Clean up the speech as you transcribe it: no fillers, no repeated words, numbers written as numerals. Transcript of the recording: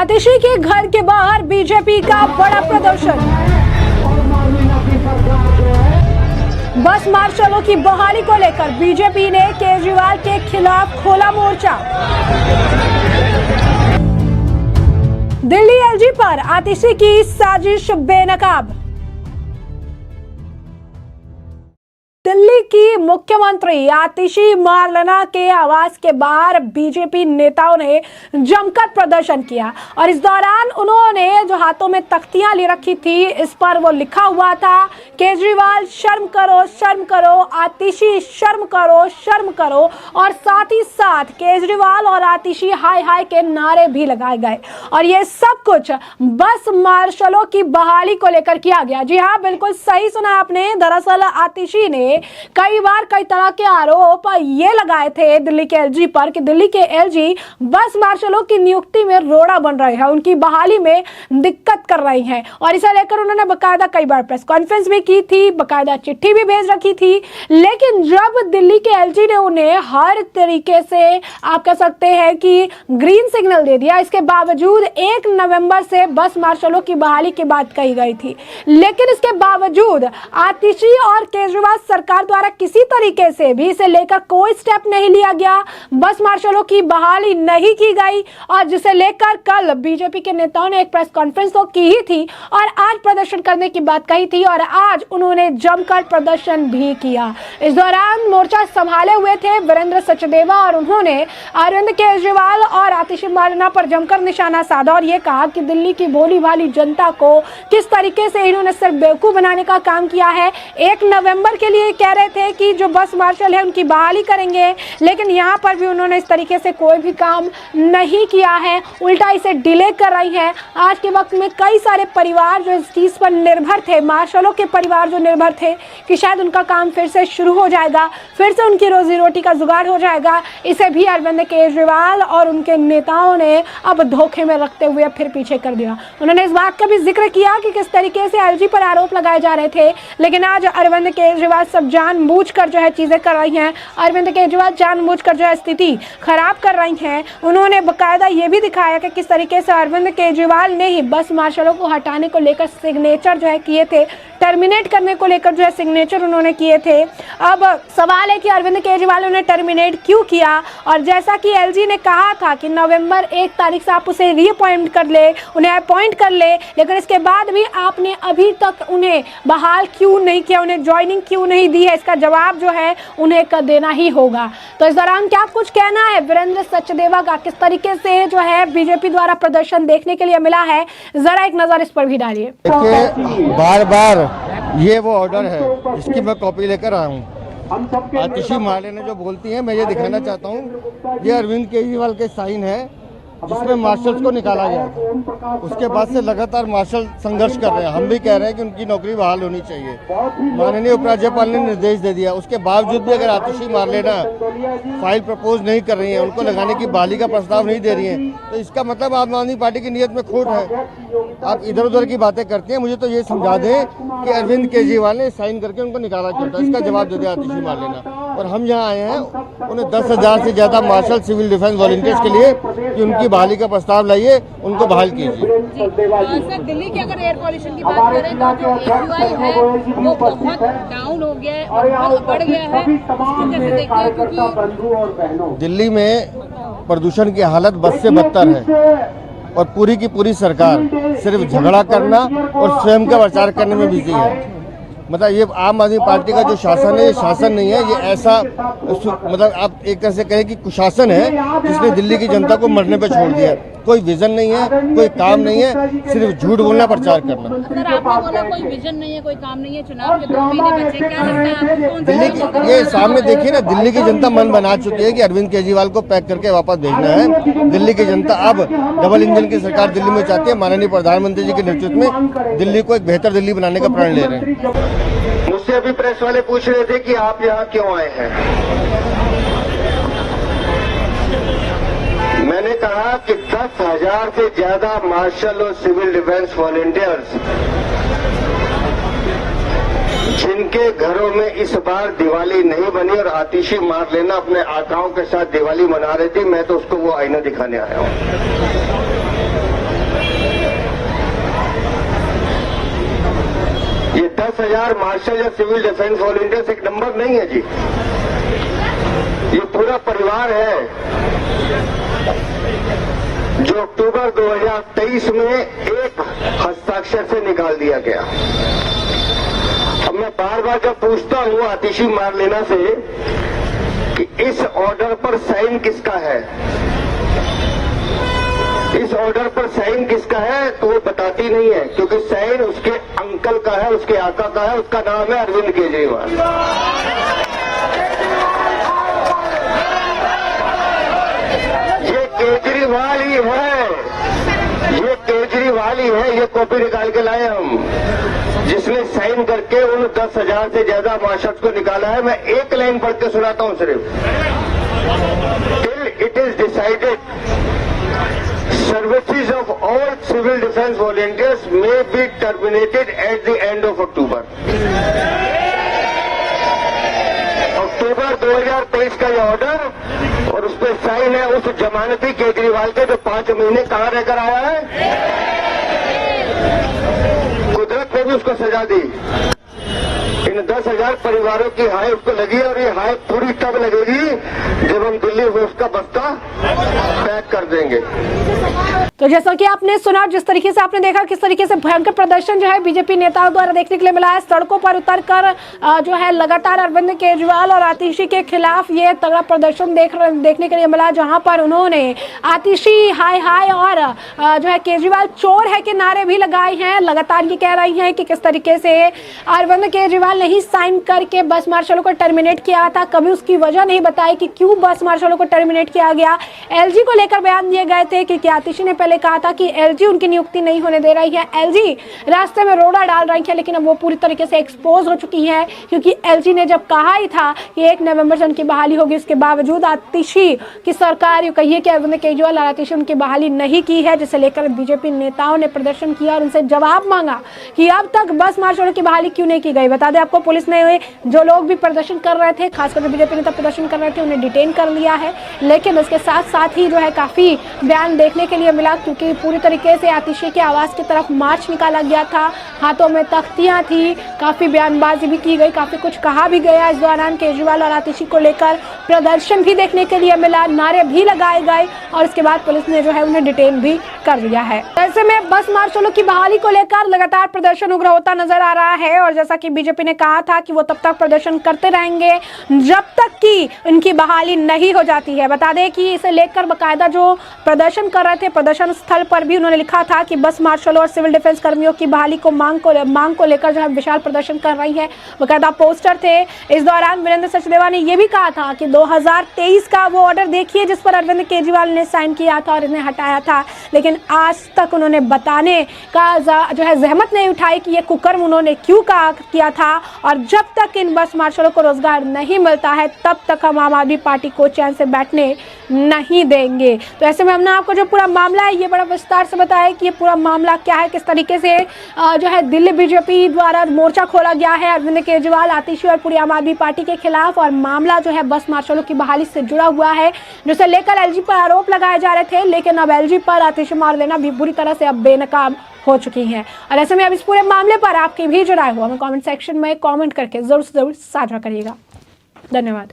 आतिशी के घर के बाहर बीजेपी का बड़ा प्रदर्शन। बस मार्शलों की बहाली को लेकर बीजेपी ने केजरीवाल के खिलाफ खोला मोर्चा। दिल्ली एलजी पर आतिशी की साजिश बेनकाब। दिल्ली की मुख्यमंत्री आतिशी मार्लेना के आवास के बाहर बीजेपी नेताओं ने जमकर प्रदर्शन किया और इस दौरान उन्होंने जो हाथों में तख्तियां ले रखी थी, इस पर वो लिखा हुआ था, केजरीवाल शर्म करो, आतिशी शर्म करो और साथ ही साथ केजरीवाल और आतिशी हाय हाय के नारे भी लगाए गए और ये सब कुछ बस मार्शलों की बहाली को लेकर किया गया। जी हाँ, बिल्कुल सही सुना आपने। दरअसल आतिशी ने कई बार कई तरह के आरोप ये लगाए थे दिल्ली के एलजी पर कि दिल्ली के एलजी बस मार्शलों की नियुक्ति में रोड़ा बन रहे हैं, उनकी बहाली में दिक्कत कर रही हैं और इसे लेकर उन्होंने बकायदा कई बार प्रेस कॉन्फ्रेंस भी की थी, बकायदा चिट्ठी भी भेज रखी थी। लेकिन जब दिल्ली के एलजी ने उन्हें हर तरीके से आप कह सकते हैं कि ग्रीन सिग्नल दे दिया, इसके बावजूद 1 नवंबर से बस मार्शलों की बहाली की बात कही गई थी। लेकिन इसके बावजूद आतिशी और केजरीवाल सरकार द्वारा किसी तरीके से भी इसे लेकर कोई स्टेप नहीं लिया गया, बस मार्शलों की बहाली नहीं की गई और जिसे लेकर कल बीजेपी के नेताओं ने एक प्रेस कॉन्फ्रेंस तो की ही थी और आज प्रदर्शन करने की बात कही थी और आज उन्होंने जमकर प्रदर्शन भी किया। इस दौरान मोर्चा संभाले हुए थे वीरेंद्र सचदेवा और उन्होंने अरविंद केजरीवाल और आतिशी मार्लेना पर जमकर निशाना साधा और ये कहा कि दिल्ली की भोली भाली जनता को किस तरीके से इन्होंने सिर्फ बेवकूफ बनाने का काम किया है। 1 नवंबर के लिए कह रहे थे कि जो बस मार्शल है उनकी बहाली करेंगे, लेकिन यहाँ पर भी उन्होंने इस तरीके से कोई भी काम नहीं किया है, उल्टा इसे डिले कर रही है। आज के वक्त में कई सारे परिवार जो इस चीज़ पर निर्भर थे, मार्शलों के परिवार जो निर्भर थे कि शायद उनका काम फिर से शुरू हो जाएगा, फिर से उनकी रोजी रोटी का जुगाड़ हो जाएगा, इसे भी अरविंद केजरीवाल और उनके नेताओं ने अब धोखे में रखते हुए फिर पीछे कर दिया। उन्होंने इस बात का भी जिक्र किया कि किस तरीके से एलजी पर आरोप लगाए जा रहे थे, लेकिन आज अरविंद केजरीवाल सब जानबूझकर जो है चीजें कर रही हैं। अरविंद केजरीवाल जानबूझकर जो है स्थिति खराब कर रही हैं। उन्होंने बकायदा ये भी दिखाया कि किस तरीके से अरविंद केजरीवाल ने ही बस मार्शलों को हटाने को लेकर सिग्नेचर जो है किए थे, टर्मिनेट करने को लेकर जो है सिग्नेचर उन्होंने किए थे। अब सवाल है कि अरविंद केजरीवाल ने टर्मिनेट क्यों किया और जैसा कि एलजी ने कहा था कि नवंबर 1 तारीख से आप उसे रीअपॉइंट कर ले, उन्हें अपॉइंट कर ले, लेकिन इसके बाद भी आपने अभी तक उन्हें बहाल क्यों नहीं किया, उन्हें ज्वाइनिंग क्यों नहीं दी है, इसका जवाब जो है उन्हें कर देना ही होगा। तो इस दौरान क्या कुछ कहना है वीरेंद्र सचदेवा का, किस तरीके से जो है बीजेपी द्वारा प्रदर्शन देखने के लिए मिला है, जरा एक नजर इस पर भी डालिए। बार बार ये वो ऑर्डर है जिसकी मैं कॉपी लेकर आया हूँ। आतिशी मार्लेना जो बोलती है, मैं ये दिखाना चाहता हूँ, ये अरविंद केजरीवाल के साइन है जिसमें मार्शल्स को निकाला गया। उसके बाद से लगातार मार्शल संघर्ष कर रहे हैं। हम भी कह रहे हैं कि उनकी नौकरी बहाल होनी चाहिए। माननीय उपराज्यपाल ने निर्देश दे दिया, उसके बावजूद भी अगर आतिशी मार्लेना फाइल प्रपोज नहीं कर रही है, उनको लगाने की बहाली का प्रस्ताव नहीं दे रही है, तो इसका मतलब आम आदमी पार्टी की नीयत में खोट है। आप इधर उधर की बातें करते हैं। मुझे तो ये समझा दें कि अरविंद केजरीवाल ने साइन करके उनको निकाला क्यों था, इसका जवाब दे दे आतिशी मार्लेना। और हम यहाँ आए हैं उन्हें 10,000 से ज्यादा मार्शल सिविल डिफेंस वॉलंटियर्स के लिए कि उनकी बहाली का प्रस्ताव लाइए, उनको बहाल कीजिए। सर, दिल्ली की अगर एयर पॉल्यूशन की बात करें तो जो AQI है वो बहुत डाउन हो गया है और बहुत बढ़ गया है, इसको कैसे देखते हैं? क्योंकि दिल्ली में प्रदूषण की हालत बद से बदतर है और पूरी की पूरी सरकार सिर्फ झगड़ा करना और स्वयं का प्रचार करने में बिजी है। मतलब ये आम आदमी पार्टी का जो शासन है, ये शासन नहीं है, ये ऐसा मतलब आप एक तरह से कहें कि कुशासन है जिसने दिल्ली की जनता को मरने पे छोड़ दिया। कोई विजन नहीं है, कोई काम नहीं है, सिर्फ झूठ बोलना, प्रचार करना। सर, आपने बोला कोई विजन नहीं है, कोई काम नहीं है, चुनाव के 2 महीने बचे, क्या लगता है आपको कौन सा दिल्ली की ये सामने देखिए ना, दिल्ली की जनता मन बना चुकी है कि अरविंद केजरीवाल को पैक करके वापस भेजना है। दिल्ली की जनता अब डबल इंजन की सरकार दिल्ली में चाहती है। माननीय प्रधानमंत्री जी के नेतृत्व में दिल्ली को एक बेहतर दिल्ली बनाने का प्रण ले रहे हैं। मुझसे अभी प्रेस वाले पूछ रहे थे कि आप यहाँ क्यों आए हैं। मैंने कहा कि 10,000 से ज्यादा मार्शल और सिविल डिफेंस वॉलंटियर्स जिनके घरों में इस बार दिवाली नहीं बनी और आतिशी मार्लेना अपने आकाओं के साथ दिवाली मना रही थी, मैं तो उसको वो आईना दिखाने आया हूं। ये 10,000 मार्शल या सिविल डिफेंस वॉलंटियर्स एक नंबर नहीं है जी, ये पूरा परिवार है जो अक्टूबर 2023 में एक हस्ताक्षर से निकाल दिया गया। अब मैं बार बार जब पूछता हूं आतिशी मारलेना से कि इस ऑर्डर पर साइन किसका है, इस ऑर्डर पर साइन किसका है, तो वो बताती नहीं है, क्योंकि साइन उसके अंकल का है, उसके आका का है, उसका नाम है अरविंद केजरीवाल। ये केजरीवाल ही है, ये केजरीवाल ही है, ये कॉपी निकाल के लाए हम, जिसने साइन करके उन 10,000 से ज्यादा मार्शल्स को निकाला है। मैं एक लाइन पढ़ के सुनाता हूं सिर्फ। Till it is decided services of all civil defense volunteers may be terminated at the end of October. अक्टूबर 2023 का ये ऑर्डर और उस पर साइन है उस जमानती केजरीवाल के जो 5 महीने कहां रहकर आया है। कुदरत ने भी उसको सजा दी। इन 10,000 परिवारों की हाय उसको लगी और ये हाय पूरी तब लगेगी जब हम दिल्ली में उसका बस्ता पैक कर देंगे। तो जैसा कि आपने सुना, जिस तरीके से आपने देखा किस तरीके से भयंकर प्रदर्शन जो है बीजेपी नेताओं द्वारा देखने के लिए मिला है, सड़कों पर उतरकर जो है लगातार अरविंद केजरीवाल और आतिशी के खिलाफ ये तगड़ा प्रदर्शन देखने के लिए मिला, जहां पर उन्होंने आतिशी हाय हाय और जो है केजरीवाल चोर है के नारे भी लगाए हैं। लगातार ये कह रही हैं कि किस तरीके से अरविंद केजरीवाल ने ही साइन करके बस मार्शलों को टर्मिनेट किया था, कभी उसकी वजह नहीं बताई कि क्यों बस मार्शलों को टर्मिनेट किया गया। एलजी को लेकर बयान दिए गए थे कि आतिशी ने पहले कहा था कि एलजी उनकी नियुक्ति नहीं होने दे रही है, एलजी रास्ते में रोड़ा डाल रही है, लेकिन अब वो पूरी तरीके से एक्सपोज हो चुकी है, क्योंकि एलजी ने जब कहा ही था कि 1 नवंबर से उनकी बहाली होगी, उसके बावजूद आतिशी की सरकार यूं कहिए कि अरविंद केजरीवाल और आतिशी उनकी बहाली नहीं की है, जिसे लेकर बीजेपी नेताओं ने प्रदर्शन किया और उनसे जवाब मांगा कि अब तक बस मार्शलों की बहाली क्यों नहीं की गई। बता दें आपको, पुलिस ने जो लोग भी प्रदर्शन कर रहे थे, खासकर बीजेपी नेता प्रदर्शन कर रहे थे, उन्हें डिटेन कर लिया है, लेकिन उसके साथ साथ ही जो है काफी बयान देखने के लिए मिला, क्योंकि पूरी तरीके से आतिशी के आवास की तरफ मार्च निकाला गया था, हाथों में तख्तियां थी, काफी बयानबाजी भी की गई, काफी कुछ कहा भी गया। इस दौरान केजरीवाल और आतिशी को लेकर प्रदर्शन भी देखने के लिए मिला, नारे भी लगाए गए और उसके बाद पुलिस ने जो है उन्हें डिटेन भी कर दिया है। ऐसे में बस मार्शलों की बहाली को लेकर लगातार प्रदर्शन उग्र होता नजर आ रहा है और जैसा कि बीजेपी ने कहा था कि वो तब तक प्रदर्शन करते रहेंगे जब तक कि उनकी बहाली नहीं हो जाती है। बता दें कि इसे लेकर बकायदा जो प्रदर्शन कर रहे थे, प्रदर्शन स्थल पर भी उन्होंने लिखा था कि बस मार्शल और सिविल डिफेंस कर्मियों की बहाली को मांग को लेकर जो है विशाल प्रदर्शन कर रही है, बकायदा पोस्टर थे। इस दौरान वीरेंद्र सचदेवा ने यह भी कहा था कि 2023 का वो ऑर्डर देखिए जिस पर अरविंद केजरीवाल ने साइन किया था और इन्हें हटाया था, लेकिन आज तक उन्होंने बताने का जो है जहमत नहीं उठाई कि ये कुकर्म उन्होंने क्यों किया था। और जब तक इन बस मार्शलों को रोजगार नहीं मिलता है तब तक हम आम आदमी पार्टी को चैन से बैठने नहीं देंगे। तो ऐसे में हमने आपको जो पूरा मामला है ये बड़ा विस्तार से बताया कि ये पूरा मामला क्या है, किस तरीके से जो है दिल्ली बीजेपी द्वारा मोर्चा खोला गया है अरविंद केजरीवाल, आतिशी और पूरी आम आदमी पार्टी के खिलाफ, और मामला जो है बस मार्शलों की बहाली से जुड़ा हुआ है, जिसे लेकर एलजी पर आरोप लगाए जा रहे थे, लेकिन अब एलजी पर आतिशी मारलेना भी बुरी तरह से अब बेनकाब हो चुकी हैं। और ऐसे में अब इस पूरे मामले पर आपकी भी जो राय हो हमें कमेंट सेक्शन में कमेंट करके जरूर से जरूर साझा करिएगा। धन्यवाद।